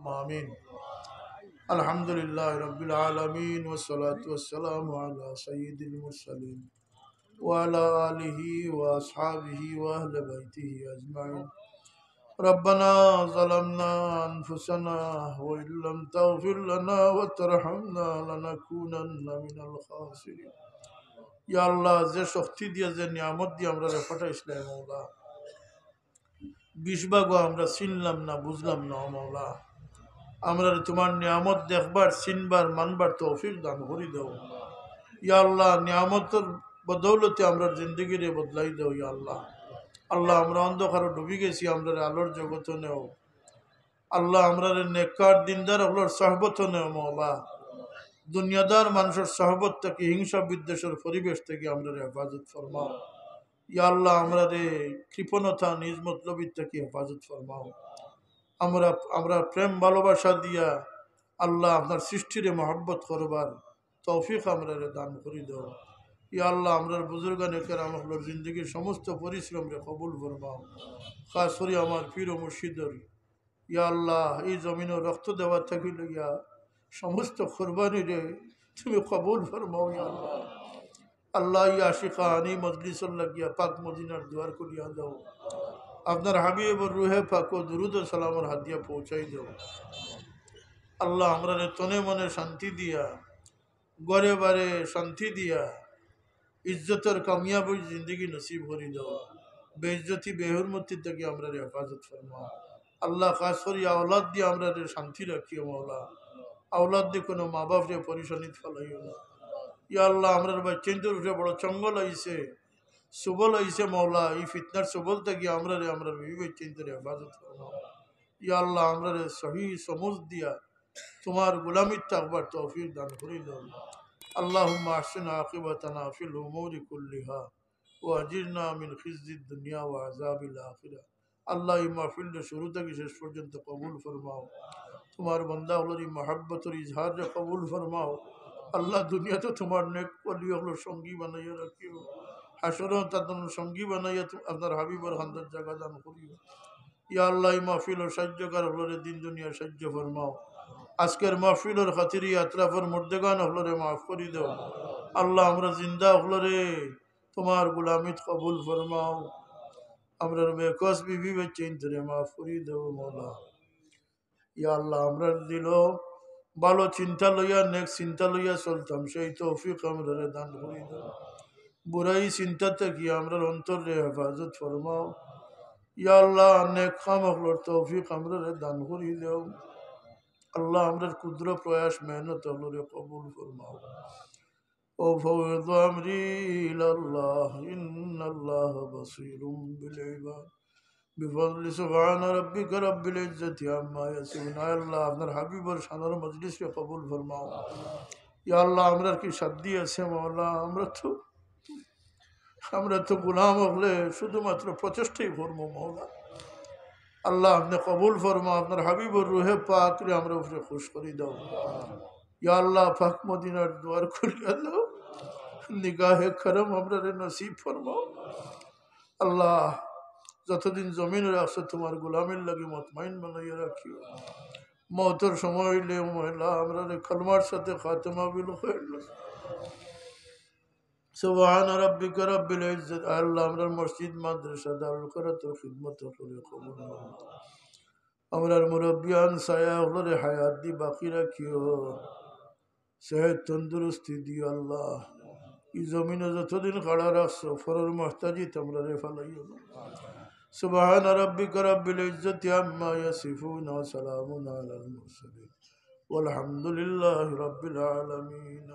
آمين. الحمد لله رب العالمين والصلاة والسلام على سيد المرسلين وعلى آله وأصحابه وأهل بيته أجمعين. ربنا ظلمنا أنفسنا وإن لم تغفر لنا وترحمنا لنكونن من الخاسرين. يا الله যে শক্তি দিয়ে যে নিয়ামত দিয়ে আমরা পাঠাইছিলাম মওলা, 20 ভাগও আমরা চিনলাম না, বুঝলাম না মওলা। আমরা তোমার নিয়ামত দেখবার, চিনবার, মানবার তৌফিক দান করি দাও ইয়া আল্লাহ। নিয়ামতের বদৌলতে আমরা জিন্দগিরে বদলাই দাও ইয়া আল্লাহ। আল্লাহ আমরা অন্ধকারে ডুবি গেছি, আমরা আলোর জগত নেও আল্লাহ। আমরা নেককার দিনদার আল্লাহর সহবত নেও মওলা। দুনিয়াদার মানুষের সহবত থেকে, হিংসা বিদ্বেষের পরিবেশ থেকে আমরা হেফাজত ফরমাও ইয়া আল্লাহ। আমরা কৃপণতা, নিজ মতলবী থেকে হেফাজত ফরমাও। আমরা আমরা প্রেম ভালোবাসা দিয়া আল্লাহ আপনার সৃষ্টিরে মহব্বত করবার তৌফিক আমরা দান করি দাও ইয়া আল্লাহ। আমরা বুজুর্গানে কেরাম হলোর জিন্দগির সমস্ত পরিশ্রম রে কবুল ফরমাও। খাস করি আমার পীর ও মুর্শিদর ইয়া আল্লাহ, এই জমিনে রক্ত দেওয়া থাকিল ইয়া সমস্ত কোরবানি রে তুমি কবুল ফরমাও ইয়া আল্লাহ। আল্লাহ ইয়া আশিকানি মজলিসুল লাগিয়া পাক মদিনার দুয়ার করিয়া দাও। আপনার হাবিবর রুহে পাক ও দুরুদ ও সালামের হাত দিয়া পৌঁছাই দাও আল্লাহ। আমরা তনে মনে শান্তি দিয়া, গড়ে বারে শান্তি দিয়া, ইজ্জতের কামিয়াবি জিন্দগি নসিব করি দাও। বেইজ্জতি বেহুরমতি থেকে আমরা হেফাজত ফরমাও আল্লাহ। খাস করি আওলাদ দিয়ে আমরা শান্তি রাখিও মওলা। আওলাদ দিয়ে কোনো মা বাপ রে পরিশানিত ফেলাইও না ইয়া আল্লাহ। আমরা বাচ্চাদের উঠে বড় চঙ্গল আইছে, সুবল আইছে মওলা। এই ফিতনার সুবল থেকে আমরা বিবি বাচ্চাদের হেফাজত ফরমাও ইয়া আল্লাহ। আমরা সহি সমুজ দিয়া তোমার গোলামির থাকবার তৌফিক দান করি দাও। اللهم احسن عاقبتنا في الامور كلها واجرنا من خزي الدنيا وعذاب الاخره। আল্লাহ এই মাহফিলের শুরু থেকে শেষ পর্যন্ত কবুল ফরমাও। তোমার বান্দা হলোর মহব্বতের ইজহার কবুল ফরমাও আল্লাহ। দুনিয়াতে তোমার নেক ওলি হলোর সঙ্গী বানাইয়া রাখিও, হাসরও তাদের সঙ্গী বানাইয়া আপনার হাবিবর খান্দার জায়গা দান করিও ইয়া আল্লাহ। এই মাহফিলের সাহায্যকার হলোরে দিন দুনিয়ার সাহায্য ফরমাও। আজকের মাহফিলের খাতিরে আতরাফের মুর্দেগান হলরে মাফ করি দাও আল্লাহ। আমরা জিন্দা হলরে তোমার গুলামিত কবুল ফরমাও। আমরা বেকস বিবি বাচ্চা ধরে মাফ করি দাও মওলা ইয়া আল্লাহ। আমরা দিল ভালো চিন্তা লইয়া, নেক চিন্তা লইয়া চলতাম, সেই তৌফিক আমরা দান করি দাও। বুড়াই চিন্তা থেকে আমরা অন্তরে হেফাজত ফরমাও ইয়া আল্লাহ। নেক কাম হলর তৌফিক আমরা দান করি দাও আল্লাহ। আমরা ক্ষুদ্র প্রয়াস মেহনত হলরে কবুল ফরমাও। ও ফাওয়াদ আমরি ইলাল্লাহ ইন্নাল্লাহ বাসীরুম বিল ইবাদ বিফadli সুবহান রাব্বিকা রাব্বিল ইজ্জাতি আম্মা ইয়াসিফুন। আল্লাহ আপনার হাবিবের শানের মজলিসে কবুল ফরমাও ইয়া আল্লাহ। আমরা কি শান্তি আছে মাওলা? আমরা তো গোলাম হলে শুধুমাত্র প্রচেষ্টাই করবো মাওলা। আল্লাহ আপনি কবুল ফরমা। আপনার হাবিবুর রুহে পাক রে আমরা উপরে খুশ করি দাও ইয়া আল্লাহ। পাক মদিনার দুয়ার খুলিয়া দাও, নিগাহে করম আমরা নসিব ফরমাও আল্লাহ। যতদিন জমিন রাখছো তোমার গোলামের লাগে মতমাইন বানাইয়া রাখিও। মওতের সময় হইলে মহিলা আমরা কলমার সাথে খাতেমা বিল খাইর। সুবহান রাব্বিকা রাব্বিল ইজ্জাতি। আল্লাহ আমরা মসজিদ মাদ্রাসা দারুল কিরাতের খিদমত করে কবুল করো। আমরার মুরব্বিয়ান সায়া হলরে হায়াত দি বাকি রাখিও, সেহত তন্দুরুস্তি দিও আল্লাহ। এই জমিনে যতদিন খাড়া রাখছো ফরর মহতাজি তোমরা রে ফালাইও না। সুবহান রাব্বিকা রাব্বিল ইজ্জাতি আম্মা ইয়াসিফুন ওয়া সালামুন আলাল মুরসালিন ওয়ালহামদুলিল্লাহি রাব্বিল আলামিন।